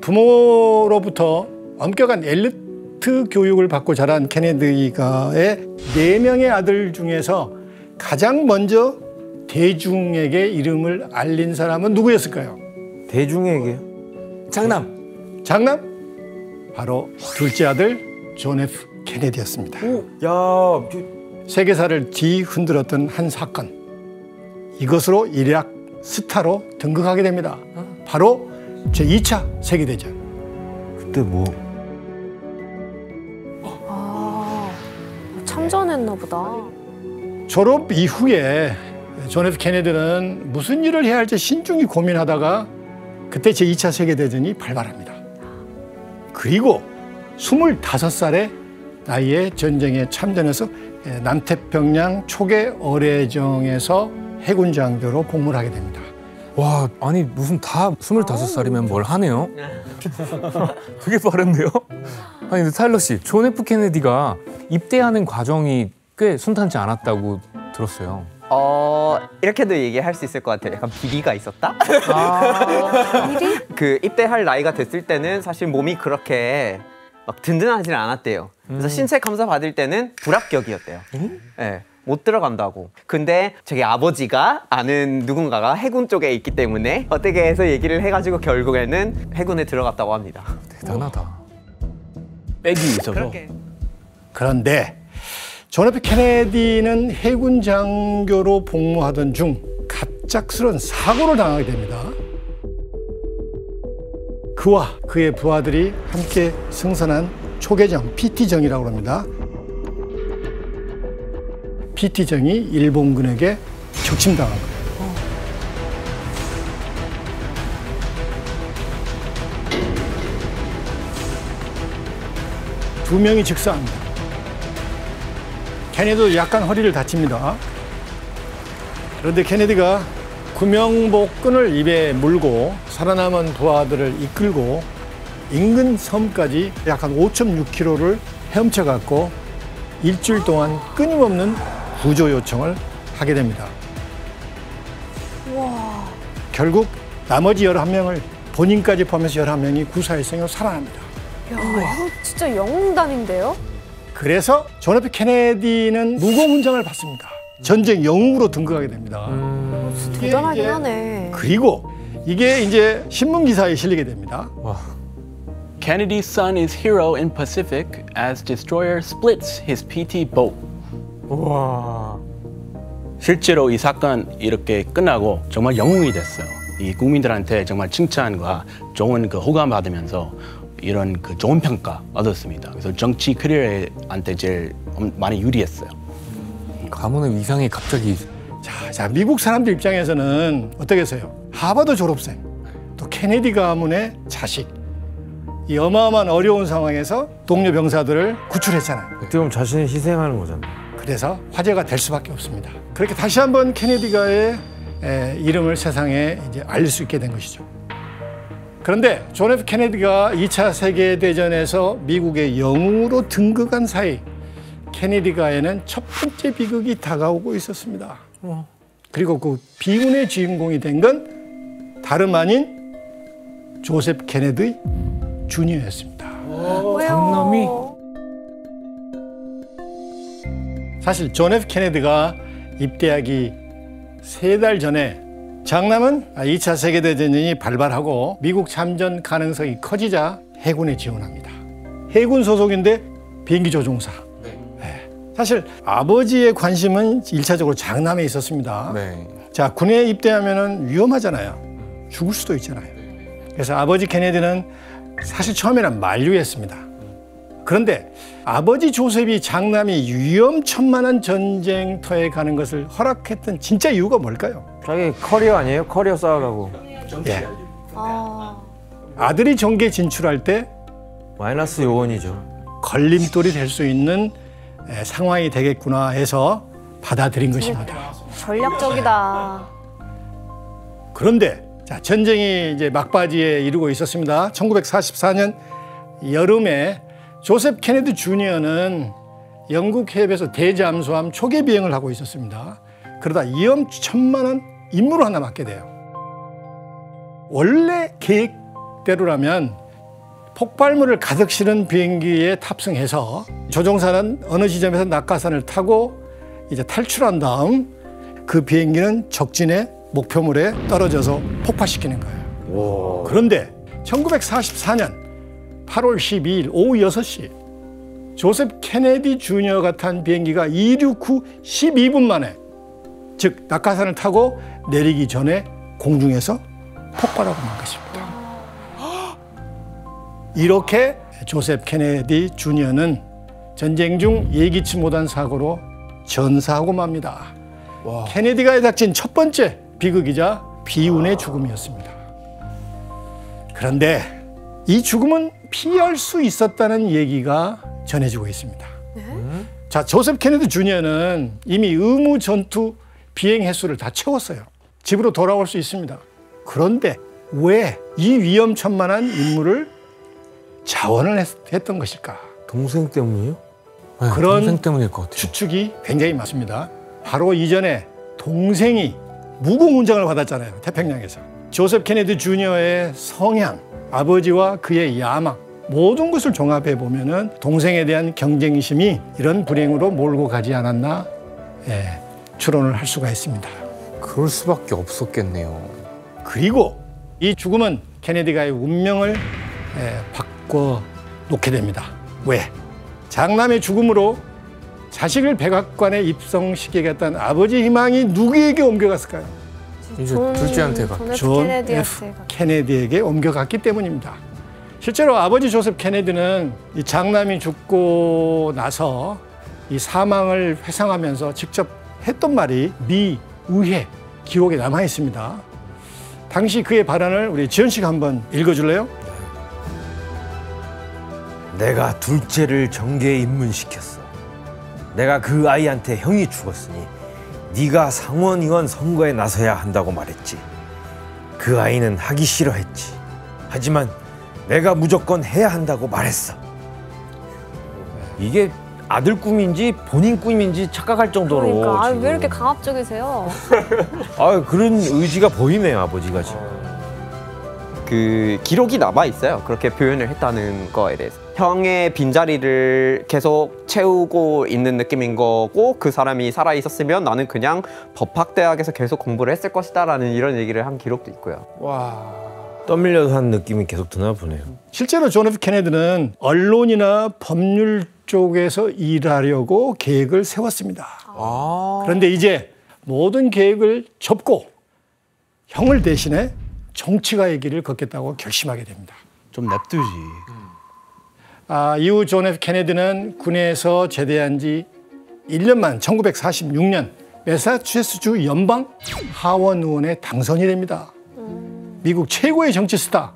부모로부터 엄격한 엘리트 교육을 받고 자란 케네디가의 4명의 아들 중에서 가장 먼저 대중에게 이름을 알린 사람은 누구였을까요? 대중에게요? 장남. 장남? 바로 둘째 아들 존 F 케네디였습니다. 야, 세계사를 뒤흔들었던 한 사건. 이것으로 일약 스타로 등극하게 됩니다. 바로 제2차 세계대전. 그때 뭐? 참전했나 보다. 졸업 이후에 존 F 케네디는 무슨 일을 해야 할지 신중히 고민하다가 그때 제2차 세계대전이 발발합니다. 그리고 25살의 나이에 전쟁에 참전해서 남태평양 초계 어뢰정에서 해군 장교로 복무를 하게 됩니다. 와, 아니 무슨 다 25살이면 뭘 하네요? 되게 빠른데요? 아니 근데 타일러 씨, 존 F 케네디가 입대하는 과정이 꽤 순탄치 않았다고 들었어요. 이렇게도 얘기할 수 있을 것 같아요. 약간 비리가 있었다? 비리? 그 입대할 나이가 됐을 때는 사실 몸이 그렇게 막 든든하지는 않았대요. 그래서 신체 검사 받을 때는 불합격이었대요. 네, 못 들어간다고. 근데 저기 아버지가 아는 누군가가 해군 쪽에 있기 때문에 어떻게 해서 얘기를 해가지고 결국에는 해군에 들어갔다고 합니다. 대단하다. 백이 있어서. 그런데 존 F 케네디는 해군 장교로 복무하던 중 갑작스런 사고를 당하게 됩니다. 그와 그의 부하들이 함께 승선한 초계정, PT정이라고 합니다. PT정이 일본군에게 적침당한 거예요. 2명이 즉사합니다. 케네디도 약간 허리를 다칩니다. 그런데 케네디가 구명복끈을 입에 물고 살아남은 부하들을 이끌고 인근 섬까지 약 한 5.6km를 헤엄쳐갔고 일주일 동안 끊임없는 구조 요청을 하게 됩니다. 와. 결국 나머지 11명을 본인까지 포함해서 11명이 구사일생으로 살아납니다. 야, 이거 진짜 영웅담인데요? 그래서 존 F 케네디는 무공훈장을 받습니다. 전쟁 영웅으로 등극하게 됩니다. 대단하긴 하네. 그리고 이게 이제 신문 기사에 실리게 됩니다. 와. Kennedy's son is hero in Pacific as destroyer splits his PT boat. 우와. 실제로 이 사건 이렇게 끝나고 정말 영웅이 됐어요. 이 국민들한테 정말 칭찬과 좋은 그 호감 받으면서 이런 그 좋은 평가 얻었습니다. 그래서 정치 커리어한테 제일 많이 유리했어요. 가문의 위상이 갑자기. 자, 미국 사람들 입장에서는 어떻겠어요? 하버드 졸업생, 또 케네디 가문의 자식. 이 어마어마한 어려운 상황에서 동료 병사들을 구출했잖아요. 어떻게 보면 자신을 희생하는 거잖아요. 그래서 화제가 될 수밖에 없습니다. 그렇게 다시 한번 케네디가의 이름을 세상에 이제 알릴 수 있게 된 것이죠. 그런데 존 F 케네디가 2차 세계대전에서 미국의 영웅으로 등극한 사이 케네디가에는 첫 번째 비극이 다가오고 있었습니다. 그리고 그 비운의 주인공이 된 건 다름 아닌 조셉 케네디 주니어였습니다. 장남이. 사실 존 F 케네디가 입대하기 3달 전에 장남은 2차 세계대전이 발발하고 미국 참전 가능성이 커지자 해군에 지원합니다. 해군 소속인데 비행기 조종사. 네. 사실 아버지의 관심은 1차적으로 장남에 있었습니다. 네. 자, 군에 입대하면 위험하잖아요. 죽을 수도 있잖아요. 그래서 아버지 케네디는 사실 처음에는 만류했습니다. 그런데 아버지 조셉이 장남이 위험천만한 전쟁터에 가는 것을 허락했던 진짜 이유가 뭘까요? 자기 커리어 아니에요? 커리어 쌓아가고. 예. 아, 아들이 정계 진출할 때 마이너스 요원이죠. 걸림돌이 될 수 있는 상황이 되겠구나 해서 받아들인 것입니다. 전략적이다. 그런데 자, 전쟁이 이제 막바지에 이르고 있었습니다. 1944년 여름에 조셉 케네디 주니어는 영국 해협에서 대잠수함 초계 비행을 하고 있었습니다. 그러다 위험천만한 임무를 하나 맡게 돼요. 원래 계획대로라면 폭발물을 가득 실은 비행기에 탑승해서 조종사는 어느 지점에서 낙하산을 타고 이제 탈출한 다음 그 비행기는 적진의 목표물에 떨어져서 폭파시키는 거예요. 그런데 1944년 8월 12일 오후 6시 조셉 케네디 주니어가 탄 비행기가 이륙 후 12분 만에, 즉 낙하산을 타고 내리기 전에 공중에서 폭발하고 만 것입니다. 이렇게 조셉 케네디 주니어는 전쟁 중 예기치 못한 사고로 전사하고 맙니다. 케네디가 닥친 첫 번째 비극이자 비운의 죽음이었습니다. 그런데 이 죽음은 피할 수 있었다는 얘기가 전해지고 있습니다. 자, 조셉 케네디 주니어는 이미 의무 전투 비행 횟수를 다 채웠어요. 집으로 돌아올 수 있습니다. 그런데 왜 이 위험천만한 임무를 자원을 했던 것일까? 동생 때문이요? 네, 그런 동생 때문일 것 같아요. 추측이 굉장히 많습니다. 바로 이전에 동생이 무공훈장을 받았잖아요. 태평양에서. 조셉 케네디 주니어의 성향, 아버지와 그의 야망, 모든 것을 종합해 보면은 동생에 대한 경쟁심이 이런 불행으로 몰고 가지 않았나, 추론을 할 수가 있습니다. 그럴 수밖에 없었겠네요. 그리고 이 죽음은 케네디가의 운명을 바꿔 놓게 됩니다. 왜? 장남의 죽음으로 자식을 백악관에 입성시키겠다는 아버지 희망이 누구에게 옮겨갔을까요? 이제 둘째한테 가. 존 F. 케네디에게 옮겨갔기 때문입니다. 실제로 아버지 조셉 케네디는 이 장남이 죽고 나서 이 사망을 회상하면서 직접 했던 말이 미 의회 기록에 남아 있습니다. 당시 그의 발언을 우리 지현 씨가 한번 읽어줄래요? 내가 둘째를 정계에 입문시켰어. 내가 그 아이한테 형이 죽었으니 네가 상원의원 선거에 나서야 한다고 말했지. 그 아이는 하기 싫어했지. 하지만 내가 무조건 해야 한다고 말했어. 이게 아들 꿈인지 본인 꿈인지 착각할 정도로. 그러니까 지금. 왜 이렇게 강압적이세요? 그런 의지가 보이네요, 아버지가 지금. 그 기록이 남아 있어요. 그렇게 표현을 했다는 거에 대해서. 형의 빈자리를 계속 채우고 있는 느낌인 거고, 그 사람이 살아 있었으면 나는 그냥 법학대학에서 계속 공부를 했을 것이다라는 이런 얘기를 한 기록도 있고요. 떠밀려서 한 느낌이 계속 드나 보네요. 실제로 존 F 케네디는 언론이나 법률 쪽에서 일하려고 계획을 세웠습니다. 그런데 이제 모든 계획을 접고 형을 대신해 정치가의 길을 걷겠다고 결심하게 됩니다. 좀 냅두지. 이후 존 F 케네디는 군에서 제대한 지 1년 만 1946년 매사추세츠주 연방 하원 의원에 당선이 됩니다. 미국 최고의 정치 스타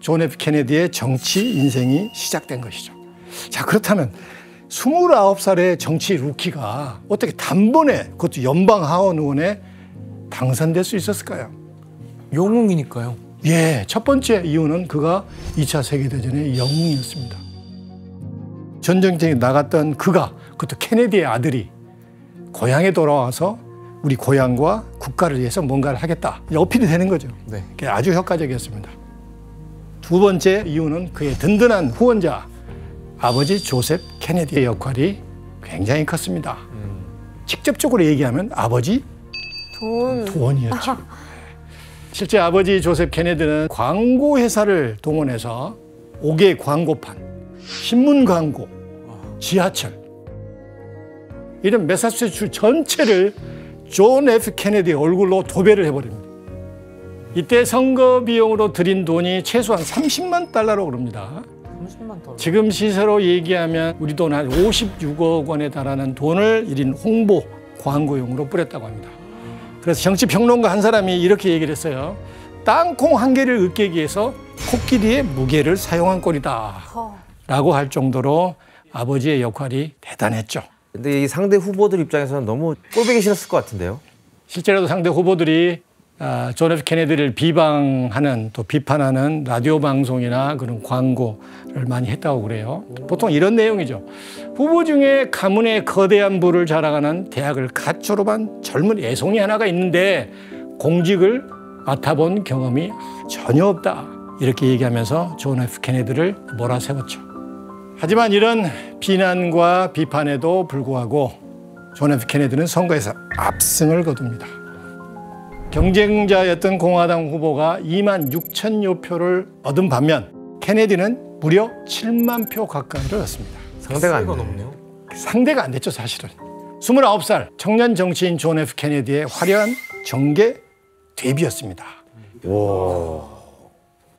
존 F 케네디의 정치 인생이 시작된 것이죠. 자, 그렇다면 29살의 정치 루키가 어떻게 단번에 그것도 연방 하원 의원에 당선될 수 있었을까요? 영웅이니까요. 예, 첫 번째 이유는 그가 2차 세계대전의 영웅이었습니다. 전쟁터에 나갔던 그가, 그것도 케네디의 아들이 고향에 돌아와서 우리 고향과 국가를 위해서 뭔가를 하겠다. 어필이 되는 거죠. 네. 그게 아주 효과적이었습니다. 두 번째 이유는 그의 든든한 후원자, 아버지 조셉 케네디의 역할이 굉장히 컸습니다. 직접적으로 얘기하면 아버지 돈이었죠. 실제 아버지 조셉 케네디는 광고 회사를 동원해서 5개 광고판, 신문 광고, 지하철, 이런 매사추세츠 전체를 존 F 케네디의 얼굴로 도배를 해버립니다. 이때 선거 비용으로 들인 돈이 최소한 30만 달러로 그럽니다. 30만 달러. 지금 시세로 얘기하면 우리 돈 한 56억 원에 달하는 돈을 1인 홍보 광고용으로 뿌렸다고 합니다. 그래서 정치평론가 한 사람이 이렇게 얘기를 했어요. 땅콩 한 개를 으깨기 위해서 코끼리의 무게를 사용한 꼴이다 라고 할 정도로 아버지의 역할이 대단했죠. 근데 이 상대 후보들 입장에서는 너무 꼴보기 싫었을 것 같은데요. 실제로도 상대 후보들이 존 F 케네디를 비방하는, 또 비판하는 라디오 방송이나 그런 광고를 많이 했다고 그래요. 보통 이런 내용이죠. 후보 중에 가문의 거대한 부를 자랑하는 대학을 갓 졸업한 젊은 애송이 하나가 있는데 공직을 맡아본 경험이 전혀 없다. 이렇게 얘기하면서 존 F 케네디를 몰아세웠죠. 하지만 이런 비난과 비판에도 불구하고 존 F 케네디는 선거에서 압승을 거둡니다. 경쟁자였던 공화당 후보가 2만 6천여 표를 얻은 반면 케네디는 무려 7만 표 가까이를 얻습니다. 상대가 안 높네요. 상대가 안 됐죠, 사실은. 29살 청년 정치인 존 F 케네디의 화려한 정계 데뷔였습니다.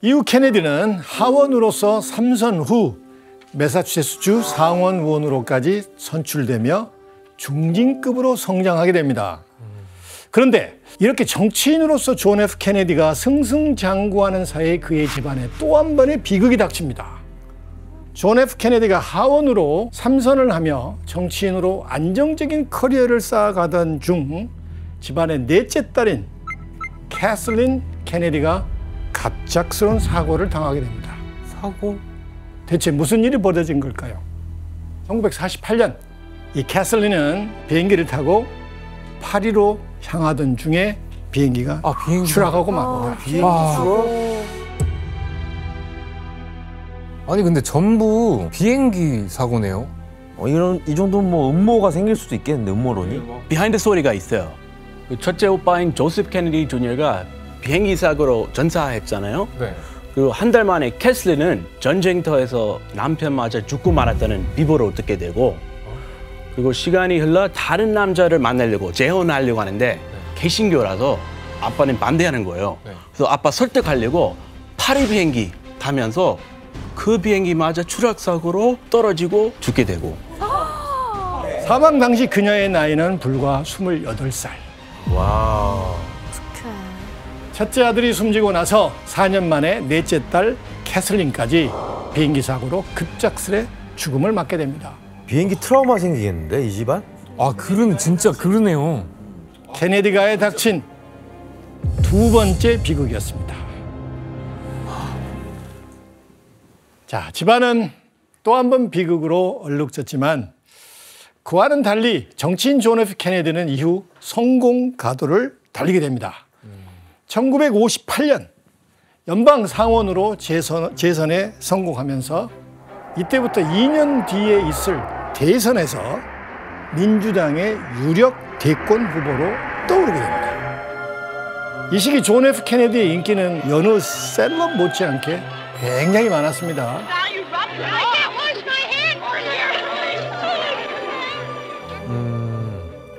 이후 케네디는 하원으로서 3선 후 매사추세츠주 상원 의원으로까지 선출되며 중진급으로 성장하게 됩니다. 그런데 이렇게 정치인으로서 존 F 케네디가 승승장구하는 사이에 그의 집안에 또 한 번의 비극이 닥칩니다. 존 F 케네디가 하원으로 3선을 하며 정치인으로 안정적인 커리어를 쌓아가던 중 집안의 넷째 딸인 캐슬린 케네디가 갑작스러운 사고를 당하게 됩니다. 사고? 대체 무슨 일이 벌어진 걸까요? 1948년 이 캐슬린은 비행기를 타고 파리로 향하던 중에 비행기가 추락하고 맙니다. 아니 근데 전부 비행기 사고네요. 이 정도면 뭐 음모가 생길 수도 있겠는데, 음모론이? 비하인드 스토리가 있어요. 그 첫째 오빠인 조셉 케네디 주니어가 비행기 사고로 전사했잖아요. 네. 그리고 한 달 만에 캐슬린은 전쟁터에서 남편 맞아 죽고 말았다는 비보를 얻게 되고, 그리고 시간이 흘러 다른 남자를 만나려고 재혼하려고 하는데 개신교라서 아빠는 반대하는 거예요. 그래서 아빠 설득하려고 파리 비행기 타면서 그 비행기 맞아 추락사고로 떨어지고 죽게 되고. 사망 당시 그녀의 나이는 불과 28살. 와. 첫째 아들이 숨지고 나서 4년 만에 넷째 딸 캐슬린까지 비행기 사고로 급작스레 죽음을 맞게 됩니다. 비행기 트라우마 생기겠는데, 이 집안? 아, 진짜 그러네요. 케네디가에 닥친 두 번째 비극이었습니다. 자, 집안은 또 한 번 비극으로 얼룩졌지만 그와는 달리 정치인 존 F 케네디는 이후 성공 가도를 달리게 됩니다. 1958년 연방 상원으로 재선에 성공하면서 이때부터 2년 뒤에 있을 대선에서 민주당의 유력 대권 후보로 떠오르게 됩니다. 이 시기 존 F 케네디의 인기는 여느 셀럽 못지않게 굉장히 많았습니다.